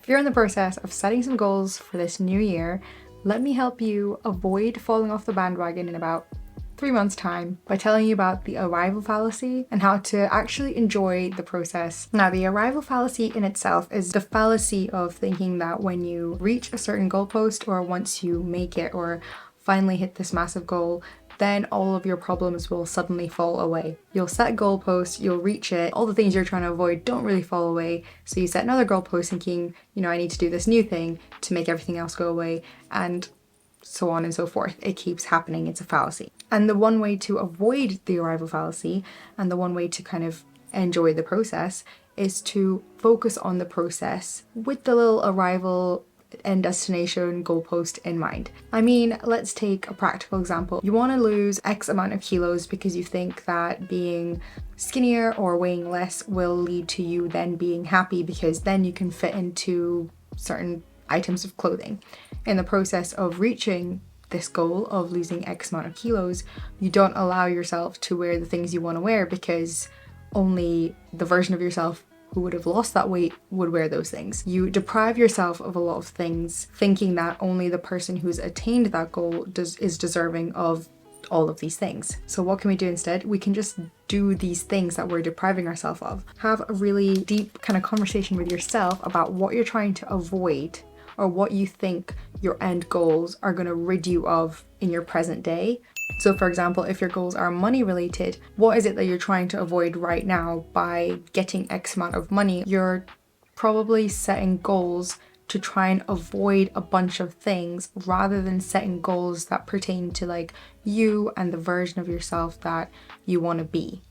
If you're in the process of setting some goals for this new year, let me help you avoid falling off the bandwagon in about 3 months' time by telling you about the arrival fallacy and how to actually enjoy the process. Now, the arrival fallacy in itself is the fallacy of thinking that when you reach a certain goalpost, or once you make it or finally hit this massive goal, then all of your problems will suddenly fall away. You'll set a goalpost, you'll reach it, all the things you're trying to avoid don't really fall away, so you set another goalpost thinking, I need to do this new thing to make everything else go away, and so on and so forth. It keeps happening. It's a fallacy. And the one way to avoid the arrival fallacy, and the one way to kind of enjoy the process, is to focus on the process with the little arrival and destination goalpost in mind. I mean, let's take a practical example. You want to lose X amount of kilos because you think that being skinnier or weighing less will lead to you then being happy, because then you can fit into certain items of clothing. In the process of reaching this goal of losing X amount of kilos, you don't allow yourself to wear the things you want to wear because only the version of yourself who would have lost that weight would wear those things. You deprive yourself of a lot of things, thinking that only the person who's attained that goal is deserving of all of these things. So what can we do instead? We can just do these things that we're depriving ourselves of. Have a really deep kind of conversation with yourself about what you're trying to avoid, or what you think your end goals are going to rid you of in your present day. So for example, if your goals are money related, what is it that you're trying to avoid right now by getting X amount of money? You're probably setting goals to try and avoid a bunch of things rather than setting goals that pertain to like you and the version of yourself that you want to be.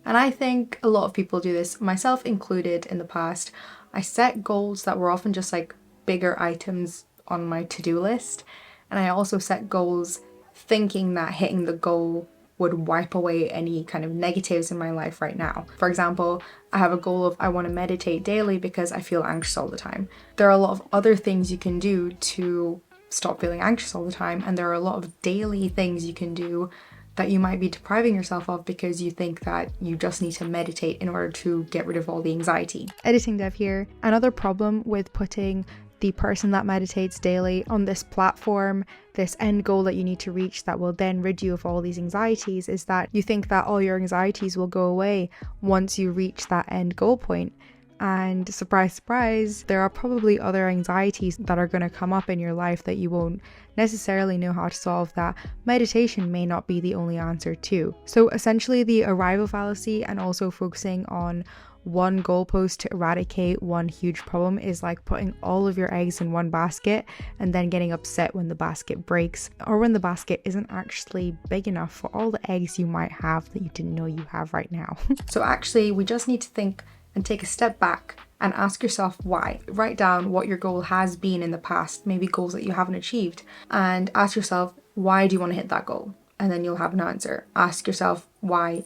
And I think a lot of people do this, myself included in the past. I set goals that were often just like bigger items on my to-do list, and I also set goals thinking that hitting the goal would wipe away any kind of negatives in my life right now. For example, I have a goal of I want to meditate daily because I feel anxious all the time. There are a lot of other things you can do to stop feeling anxious all the time, and there are a lot of daily things you can do that you might be depriving yourself of because you think that you just need to meditate in order to get rid of all the anxiety. Editing Dev here. Another problem with putting the person that meditates daily on this platform, this end goal that you need to reach that will then rid you of all these anxieties, is that you think that all your anxieties will go away once you reach that end goal point. And surprise, surprise, there are probably other anxieties that are going to come up in your life that you won't necessarily know how to solve, that meditation may not be the only answer to. So essentially the arrival fallacy and also focusing on one goalpost to eradicate one huge problem is like putting all of your eggs in one basket and then getting upset when the basket breaks, or when the basket isn't actually big enough for all the eggs you might have that you didn't know you have right now. So actually we just need to think and take a step back and ask yourself why. Write down what your goal has been in the past, maybe goals that you haven't achieved, and ask yourself, why do you want to hit that goal? And then you'll have an answer. Ask yourself why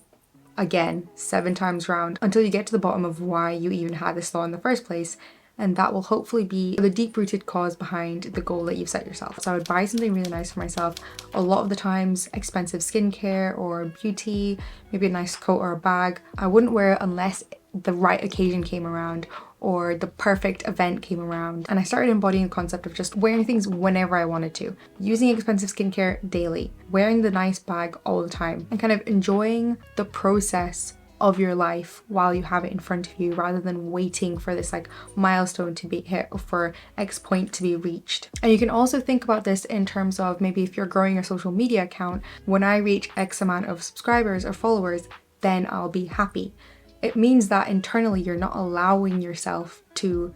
again 7 times round until you get to the bottom of why you even had this thought in the first place, and that will hopefully be the deep-rooted cause behind the goal that you've set yourself. So I would buy something really nice for myself. A lot of the times expensive skincare or beauty, maybe a nice coat or a bag. I wouldn't wear it unless the right occasion came around or the perfect event came around. And I started embodying the concept of just wearing things whenever I wanted to, using expensive skincare daily, wearing the nice bag all the time, and kind of enjoying the process of your life while you have it in front of you, rather than waiting for this like milestone to be hit or for X point to be reached. And you can also think about this in terms of maybe if you're growing your social media account, when I reach X amount of subscribers or followers, then I'll be happy. It means that internally you're not allowing yourself to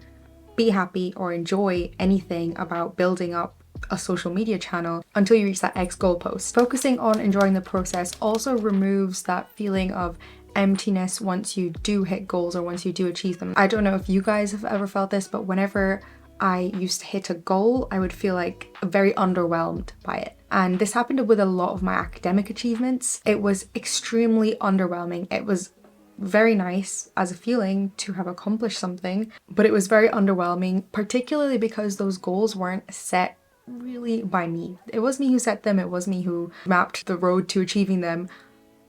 be happy or enjoy anything about building up a social media channel until you reach that X goalpost. Focusing on enjoying the process also removes that feeling of emptiness once you do hit goals or once you do achieve them. I don't know if you guys have ever felt this, but whenever I used to hit a goal, I would feel like very underwhelmed by it. And this happened with a lot of my academic achievements. It was extremely underwhelming. It was very nice as a feeling to have accomplished something, but it was very underwhelming, particularly because those goals weren't set really by me. It was me who set them, it was me who mapped the road to achieving them,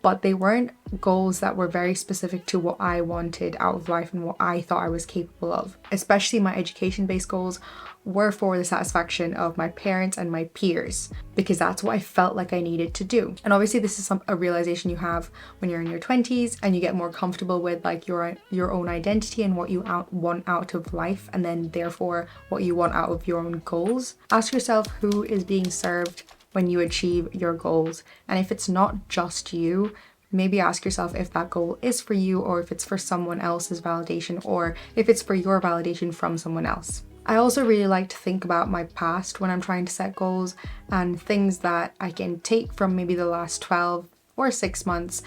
but they weren't goals that were very specific to what I wanted out of life and what I thought I was capable of. Especially my education-based goals were for the satisfaction of my parents and my peers, because that's what I felt like I needed to do. And obviously this is a realization you have when you're in your 20s and you get more comfortable with like your own identity and what you want out of life, and then therefore what you want out of your own goals. Ask yourself who is being served when you achieve your goals, and if it's not just you, maybe ask yourself if that goal is for you, or if it's for someone else's validation, or if it's for your validation from someone else. I also really like to think about my past when I'm trying to set goals, and things that I can take from maybe the last 12 or 6 months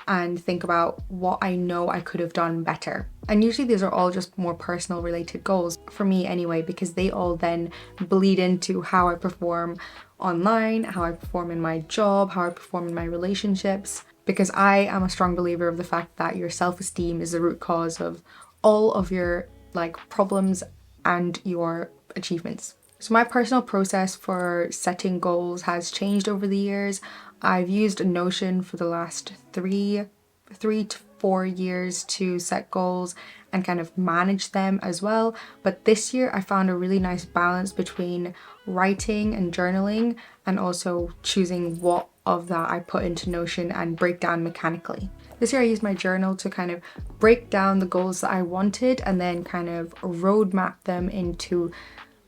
and think about what I know I could have done better. And usually these are all just more personal related goals for me anyway, because they all then bleed into how I perform online, how I perform in my job, how I perform in my relationships, because I am a strong believer of the fact that your self-esteem is the root cause of all of your like problems and your achievements. So my personal process for setting goals has changed over the years. I've used Notion for the last three to 4 years to set goals and kind of manage them as well. But this year I found a really nice balance between writing and journaling, and also choosing what of that I put into Notion and break down mechanically. This year I used my journal to kind of break down the goals that I wanted and then kind of roadmap them into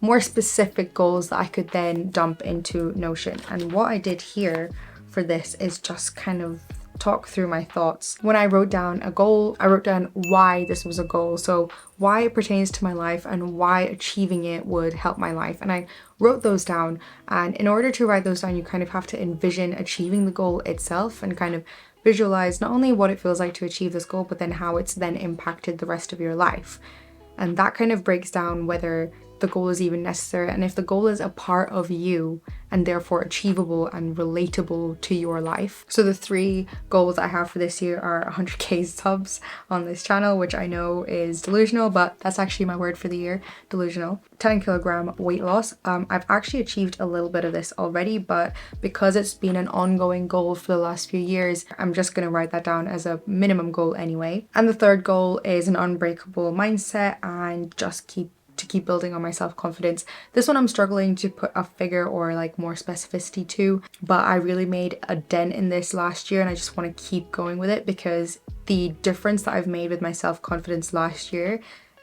more specific goals that I could then dump into Notion. And what I did here for this is just kind of talk through my thoughts. When I wrote down a goal, I wrote down why this was a goal, so why it pertains to my life and why achieving it would help my life. And I wrote those down, and in order to write those down, you kind of have to envision achieving the goal itself and kind of visualize not only what it feels like to achieve this goal, but then how it's then impacted the rest of your life. And that kind of breaks down whether the goal is even necessary, and if the goal is a part of you and therefore achievable and relatable to your life. So the 3 goals I have for this year are 100k subs on this channel, which I know is delusional, but that's actually my word for the year, delusional. 10 kilogram weight loss. I've actually achieved a little bit of this already, but because it's been an ongoing goal for the last few years, I'm just going to write that down as a minimum goal anyway. And the 3rd goal is an unbreakable mindset and just keep building on my self-confidence. This one I'm struggling to put a figure or like more specificity to, but I really made a dent in this last year and I just want to keep going with it, because the difference that I've made with my self-confidence last year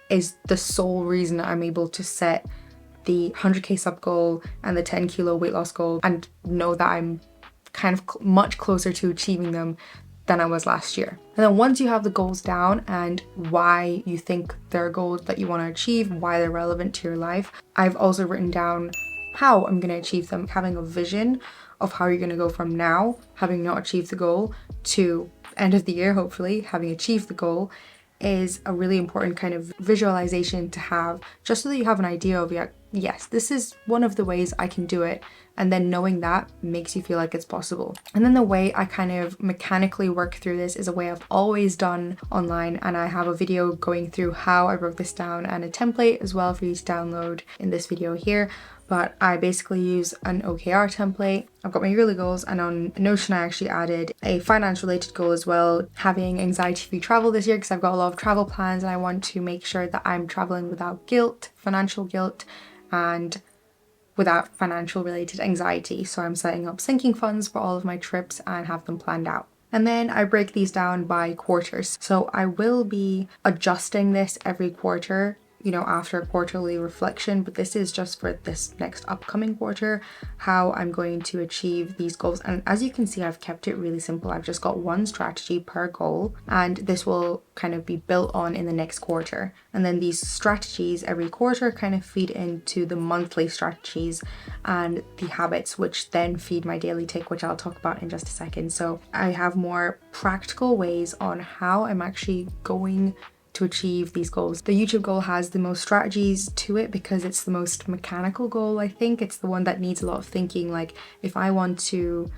is the sole reason that I'm able to set the 100k sub goal and the 10 kilo weight loss goal and know that I'm kind of much closer to achieving them than I was last year. And then once you have the goals down and why you think they're goals that you want to achieve, why they're relevant to your life, I've also written down how I'm going to achieve them. Having a vision of how you're going to go from now, having not achieved the goal, to end of the year, hopefully, having achieved the goal, is a really important kind of visualization to have, just so that you have an idea of, yeah, yes, this is one of the ways I can do it. And then knowing that makes you feel like it's possible. And then the way I kind of mechanically work through this is a way I've always done online, and I have a video going through how I broke this down and a template as well for you to download in this video here. But I basically use an OKR template. I've got my yearly goals, and on Notion I actually added a finance related goal as well, having anxiety-free travel this year, because I've got a lot of travel plans and I want to make sure that I'm traveling without guilt, financial guilt, and without financial related anxiety. So I'm setting up sinking funds for all of my trips and have them planned out. And then I break these down by quarters. So I will be adjusting this every quarter, you know, after a quarterly reflection, but this is just for this next upcoming quarter, how I'm going to achieve these goals. And as you can see, I've kept it really simple. I've just got one strategy per goal, and this will kind of be built on in the next quarter. And then these strategies every quarter kind of feed into the monthly strategies and the habits, which then feed my daily tick, which I'll talk about in just a second. So I have more practical ways on how I'm actually going to achieve these goals. The YouTube goal has the most strategies to it because it's the most mechanical goal. I think it's the one that needs a lot of thinking. Like, if I want to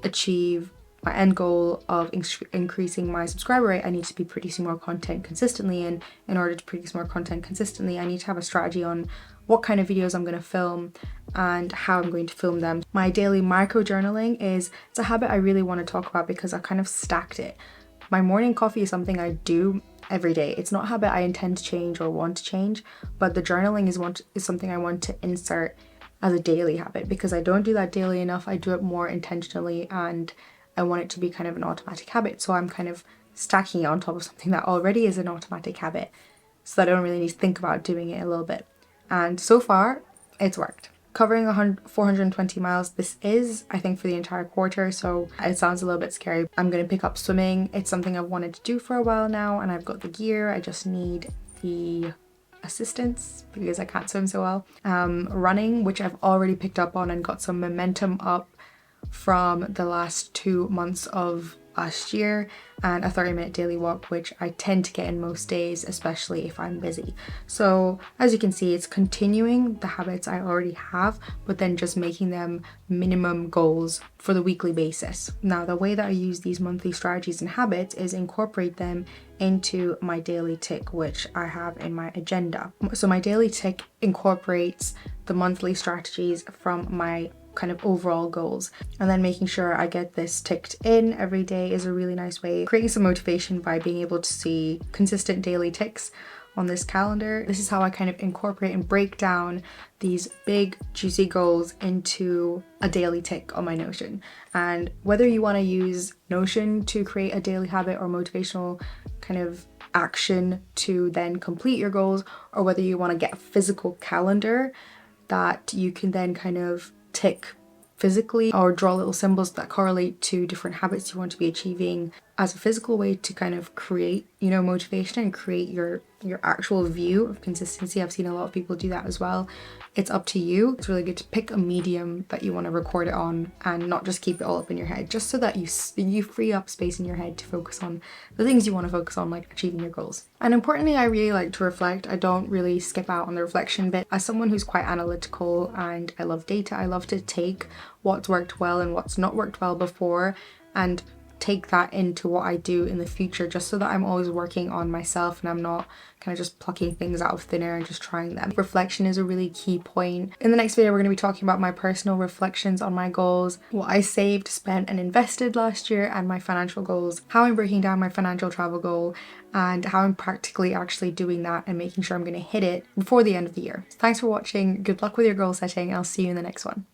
achieve my end goal of increasing my subscriber rate, I need to be producing more content consistently, and in order to produce more content consistently, I need to have a strategy on what kind of videos I'm going to film and how I'm going to film them. My daily micro journaling it's a habit I really want to talk about because I kind of stacked it. My morning coffee is something I do every day. It's not a habit I intend to change or want to change, but the journaling is something I want to insert as a daily habit because I don't do that daily enough. I do it more intentionally and I want it to be kind of an automatic habit. So I'm kind of stacking it on top of something that already is an automatic habit so that I don't really need to think about doing it a little bit. And so far, it's worked. Covering 420 miles, this is, I think, for the entire quarter, so it sounds a little bit scary. I'm going to pick up swimming. It's something I've wanted to do for a while now, and I've got the gear. I just need the assistance because I can't swim so well. Running, which I've already picked up on and got some momentum up from the last 2 months of last year, and a 30-minute daily walk, which I tend to get in most days, especially if I'm busy. So as you can see, it's continuing the habits I already have, but then just making them minimum goals for the weekly basis. Now, the way that I use these monthly strategies and habits is incorporate them into my daily tick, which I have in my agenda. So my daily tick incorporates the monthly strategies from my kind of overall goals, and then making sure I get this ticked in every day is a really nice way, creating some motivation by being able to see consistent daily ticks on this calendar. This is how I kind of incorporate and break down these big juicy goals into a daily tick on my Notion. And whether you want to use Notion to create a daily habit or motivational kind of action to then complete your goals, or whether you want to get a physical calendar that you can then kind of tick physically or draw little symbols that correlate to different habits you want to be achieving as a physical way to kind of create, motivation and create your actual view of consistency. I've seen a lot of people do that as well. It's up to you. It's really good to pick a medium that you want to record it on and not just keep it all up in your head, just so that you free up space in your head to focus on the things you want to focus on, like achieving your goals. And importantly, I really like to reflect. I don't really skip out on the reflection bit. As someone who's quite analytical and I love data, I love to take what's worked well and what's not worked well before and take that into what I do in the future, just so that I'm always working on myself and I'm not kind of just plucking things out of thin air and just trying them. Reflection is a really key point. In the next video, we're going to be talking about my personal reflections on my goals, what I saved, spent and invested last year, and my financial goals, how I'm breaking down my financial travel goal, and how I'm practically actually doing that and making sure I'm going to hit it before the end of the year. So thanks for watching. Good luck with your goal setting. I'll see you in the next one.